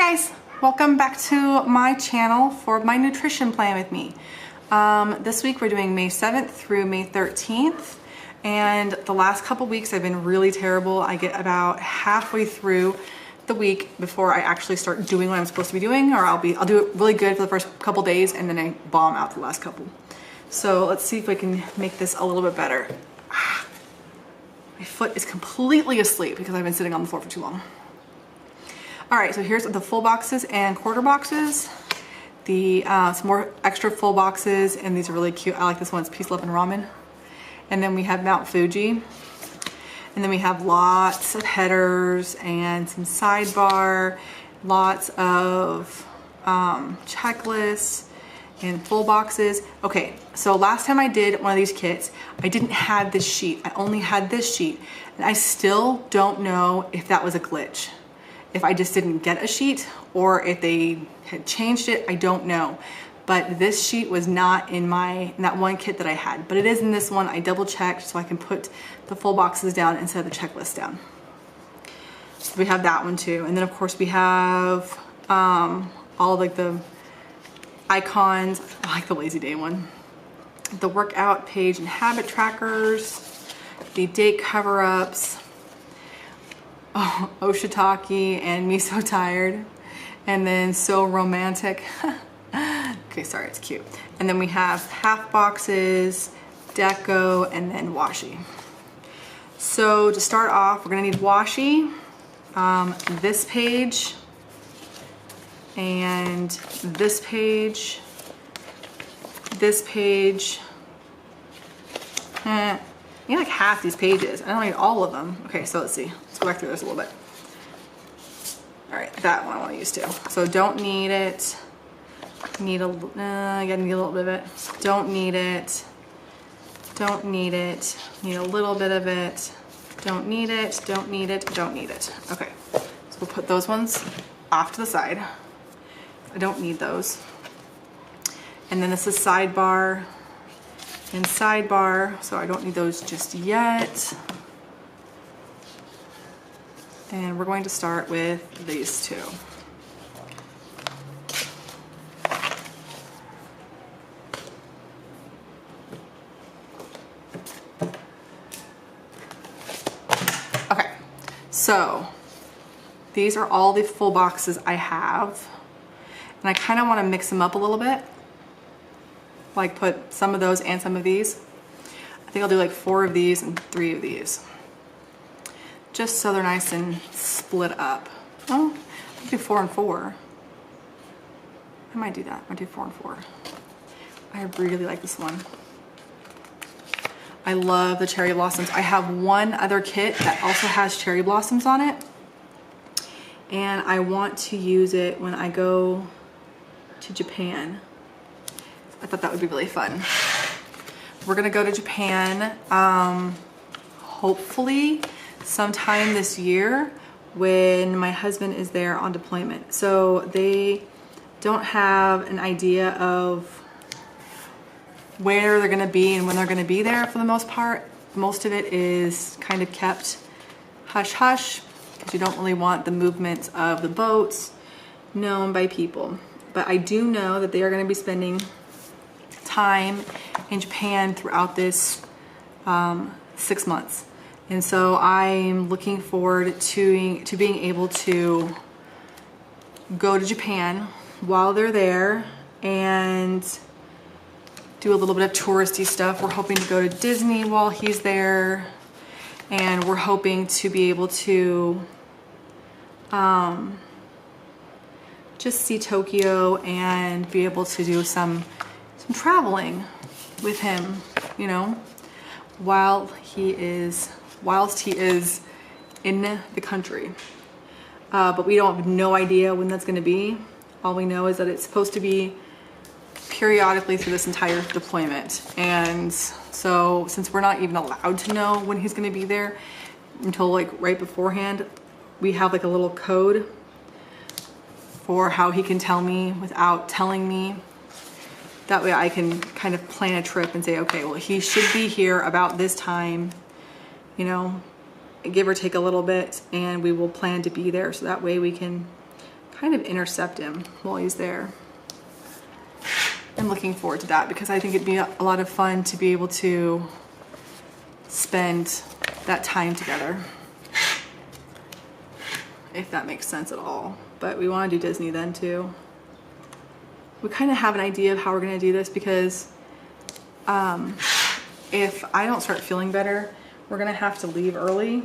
guys, welcome back to my channel for my nutrition plan with me. This week we're doing May 7th through May 13th, and the last couple weeks I've been really terrible. I get about halfway through the week before I actually start doing what I'm supposed to be doing, or I'll do it really good for the first couple days and then I bomb out the last couple. So let's see if we can make this a little bit better. My foot is completely asleep because I've been sitting on the floor for too long. All right, so here's the full boxes and quarter boxes. Some more extra full boxes, and these are really cute. I like this one, it's Peace, Love, and Ramen. And then we have Mount Fuji. And then we have lots of headers and some sidebar, lots of checklists and full boxes. Okay, so last time I did one of these kits, I didn't have this sheet. I only had this sheet. And I still don't know if that was a glitch. If I just didn't get a sheet or if they had changed it, I don't know. But this sheet was not in that one kit that I had, but it is in this one. I double checked so I can put the full boxes down instead of the checklist down. So we have that one too. And then of course we have all like the icons. I like the lazy day one. The workout page and habit trackers, the date cover-ups, Oshitaki and Me So Tired, and then So Romantic. Okay, sorry, it's cute. And then we have half boxes, deco, and then washi. So to start off, we're gonna need washi, this page, and this page, this page. I need like half these pages. I don't need all of them. Okay, so let's see. Let's go back through this a little bit. All right, that one I want to use too. So don't need it. Need a little bit of it. Don't need it. Don't need it. Need a little bit of it. Don't need it. Don't need it. Don't need it. Okay, so we'll put those ones off to the side. I don't need those. And then this is sidebar and sidebar, so I don't need those just yet. And we're going to start with these two. Okay, so these are all the full boxes I have, and I kind of want to mix them up a little bit. Like put some of those and some of these. I think I'll do like 4 of these and 3 of these. Just so they're nice and split up. Oh, I'll do 4 and 4. I might do that. I might do 4 and 4. I really like this one. I love the cherry blossoms. I have one other kit that also has cherry blossoms on it. And I want to use it when I go to Japan. I thought that would be really fun. We're gonna go to Japan, hopefully sometime this year when my husband is there on deployment. So they don't have an idea of where they're gonna be and when they're gonna be there for the most part. Most of it is kind of kept hush-hush because you don't really want the movements of the boats known by people. But I do know that they are gonna be spending time in Japan throughout this 6 months, and so I'm looking forward to being able to go to Japan while they're there and do a little bit of touristy stuff. We're hoping to go to Disney while he's there, and we're hoping to be able to just see Tokyo and be able to do some traveling with him, you know, whilst he is in the country. But we don't have no idea when that's going to be. All we know is that it's supposed to be periodically through this entire deployment. And so since we're not even allowed to know when he's going to be there until like right beforehand, we have like a little code for how he can tell me without telling me. That way I can kind of plan a trip and say, okay, well, he should be here about this time, you know, give or take a little bit, and we will plan to be there. So that way we can kind of intercept him while he's there. I'm looking forward to that because I think it'd be a lot of fun to be able to spend that time together, if that makes sense at all. But we want to do Disney then too. We kind of have an idea of how we're going to do this because if I don't start feeling better, we're going to have to leave early.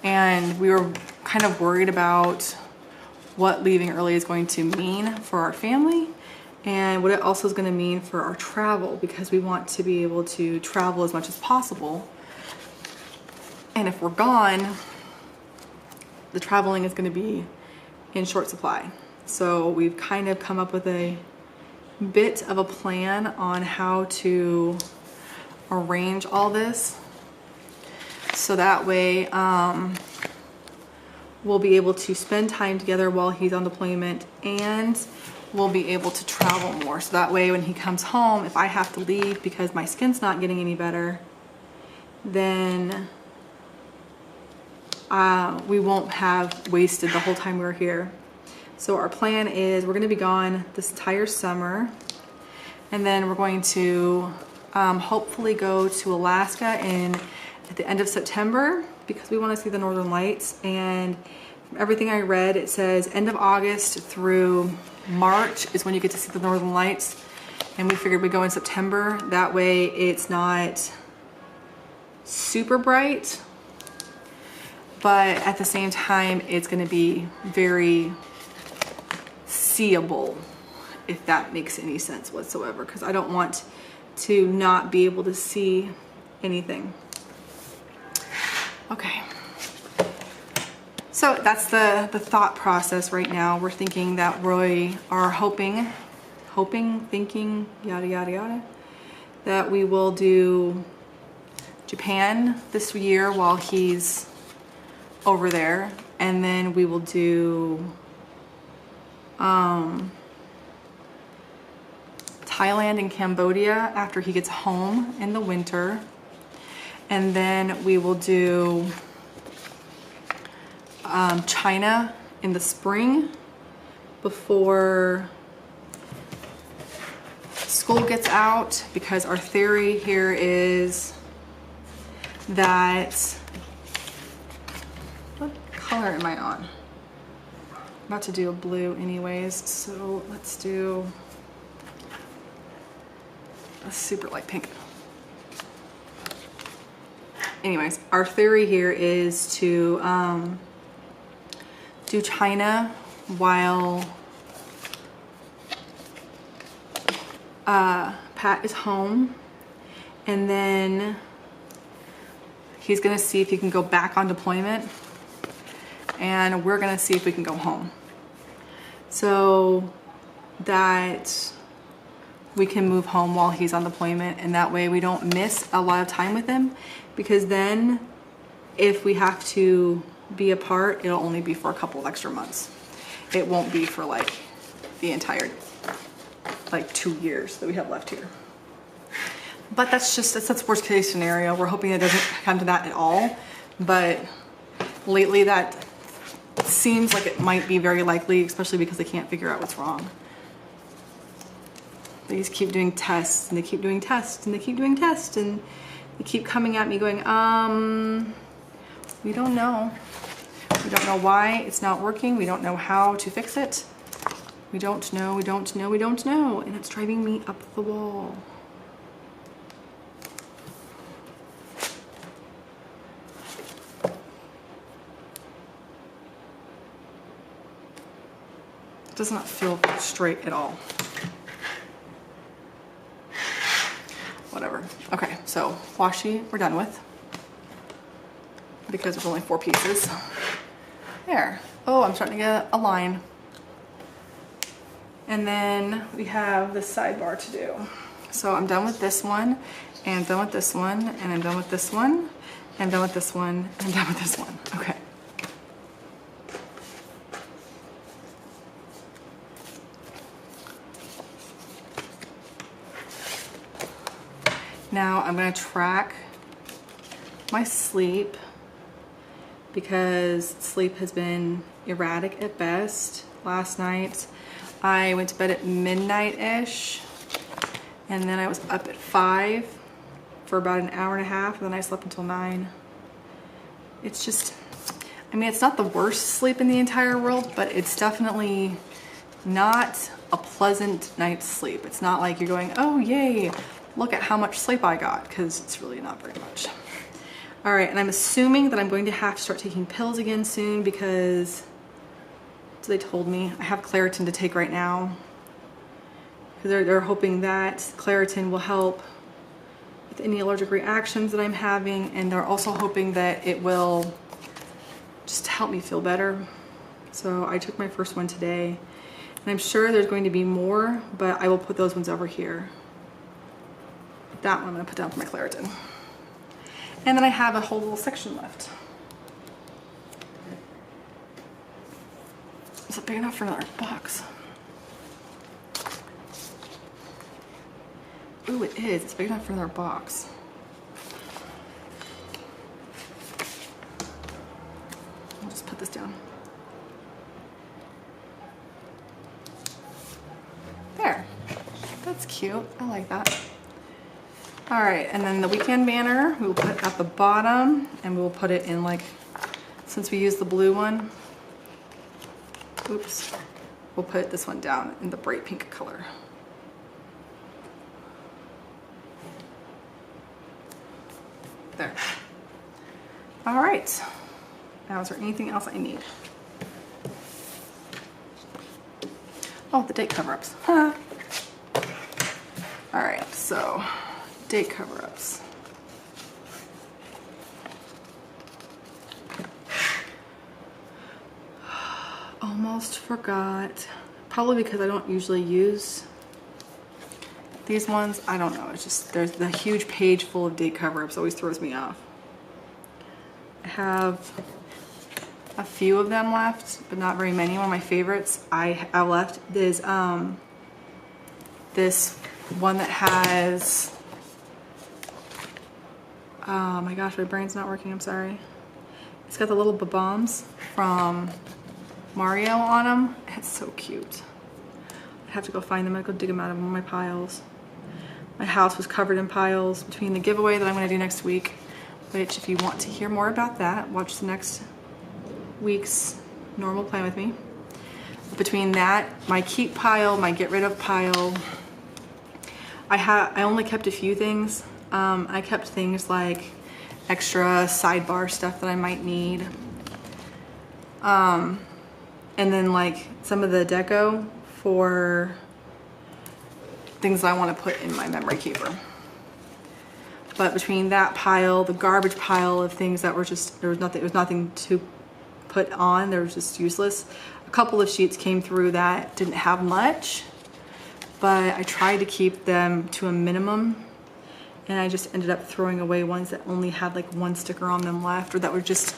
And we were kind of worried about what leaving early is going to mean for our family and what it also is going to mean for our travel, because we want to be able to travel as much as possible. And if we're gone, the traveling is going to be in short supply. So we've kind of come up with a bit of a plan on how to arrange all this. So that way we'll be able to spend time together while he's on deployment, and we'll be able to travel more. So that way when he comes home, if I have to leave because my skin's not getting any better, then we won't have wasted the whole time we were here. So our plan is we're going to be gone this entire summer, and then we're going to hopefully go to Alaska at the end of September because we want to see the Northern Lights. And from everything I read, it says end of August through March is when you get to see the Northern Lights, and we figured we'd go in September. That way it's not super bright, but at the same time it's going to be very seeable, if that makes any sense whatsoever, because I don't want to not be able to see anything. Okay, so that's the thought process right now. We're thinking that we are hoping, thinking, yada, yada, yada, that we will do Japan this year while he's over there, and then we will do Thailand and Cambodia after he gets home in the winter. And then we will do China in the spring before school gets out, because our theory here is that, what color am I on? I'm about to do a blue anyways, so let's do a super light pink. Anyways, our theory here is to do China while Pat is home, and then he's gonna see if he can go back on deployment, and we're gonna see if we can go home, so that we can move home while he's on deployment, and that way we don't miss a lot of time with him. Because then if we have to be apart, it'll only be for a couple of extra months. It won't be for like the entire 2 years that we have left here. But that's worst case scenario. We're hoping it doesn't come to that at all. But lately that seems like it might be very likely, especially because they can't figure out what's wrong. They just keep doing tests, and they keep doing tests, and they keep doing tests, and they keep coming at me going, we don't know. We don't know why it's not working. We don't know how to fix it. We don't know, we don't know, we don't know. And it's driving me up the wall. It does not feel straight at all. Whatever. Okay, so washi we're done with, because there's only 4 pieces. There. Oh, I'm starting to get a line. And then we have the sidebar to do. So I'm done with this one, and I'm done with this one, and I'm done with this one, and I'm done with this one, and I'm done with this one. Okay. Now I'm going to track my sleep because sleep has been erratic at best. Last night I went to bed at midnight-ish, and then I was up at 5 for about an hour and a half, and then I slept until 9. It's just, I mean, it's not the worst sleep in the entire world, but it's definitely not a pleasant night's sleep. It's not like you're going, oh yay, look at how much sleep I got, because it's really not very much. All right, and I'm assuming that I'm going to have to start taking pills again soon because, so they told me, I have Claritin to take right now. Because they're hoping that Claritin will help with any allergic reactions that I'm having, and they're also hoping that it will just help me feel better. So I took my first one today, and I'm sure there's going to be more, but I will put those ones over here. That one I'm gonna put down for my Claritin. And then I have a whole little section left. Is it big enough for another box? Ooh, it is. It's big enough for another box. I'll just put this down. There. That's cute. I like that. All right, and then the weekend banner we will put at the bottom, and we will put it in, like, since we used the blue one, oops, we'll put this one down in the bright pink color. There. All right, now is there anything else I need? Oh, the date cover-ups. All right, so date cover-ups. Almost forgot. Probably because I don't usually use these ones. I don't know. It's just there's the huge page full of date cover-ups always throws me off. I have a few of them left, but not very many. One of my favorites I have left is this one that has, oh my gosh, my brain's not working, I'm sorry. It's got the little bombs from Mario on them. It's so cute. I have to go find them. I go dig them out of one of my piles. My house was covered in piles between the giveaway that I'm going to do next week, which if you want to hear more about that, watch the next week's normal Plan With Me. Between that, my keep pile, my get rid of pile, I only kept a few things. I kept things like extra sidebar stuff that I might need. And then like some of the deco for things I want to put in my memory keeper. But between that pile, the garbage pile of things that were just, there was nothing to put on, they were just useless. A couple of sheets came through that didn't have much, but I tried to keep them to a minimum, and I just ended up throwing away ones that only had like one sticker on them left, or that were just,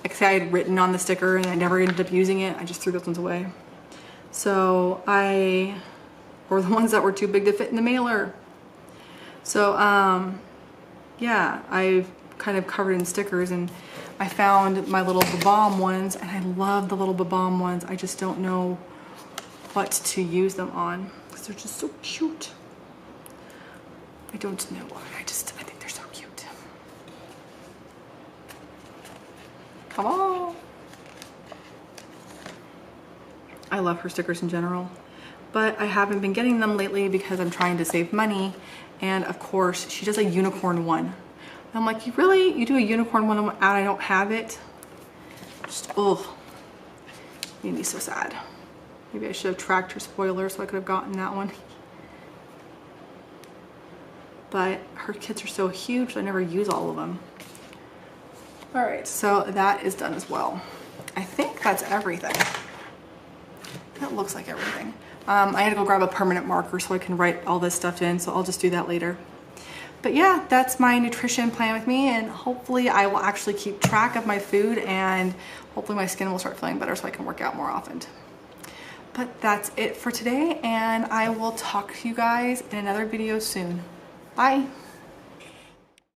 like I had written on the sticker and I never ended up using it. I just threw those ones away. So or the ones that were too big to fit in the mailer. So yeah, I've kind of covered in stickers, and I found my little bomb ones, and I love the little bomb ones. I just don't know what to use them on because they're just so cute. I don't know why. I think they're so cute. Come on. I love her stickers in general, but I haven't been getting them lately because I'm trying to save money. And of course, she does a unicorn one. And I'm like, you really? You do a unicorn one and I don't have it? Just, ugh. Made me so sad. Maybe I should have tracked her spoiler so I could have gotten that one. But her kits are so huge, I never use all of them. All right, so that is done as well. I think that's everything. That looks like everything. I had to go grab a permanent marker so I can write all this stuff in, so I'll just do that later. But yeah, that's my nutrition plan with me, and hopefully I will actually keep track of my food, and hopefully my skin will start feeling better so I can work out more often. But that's it for today, and I will talk to you guys in another video soon. Bye.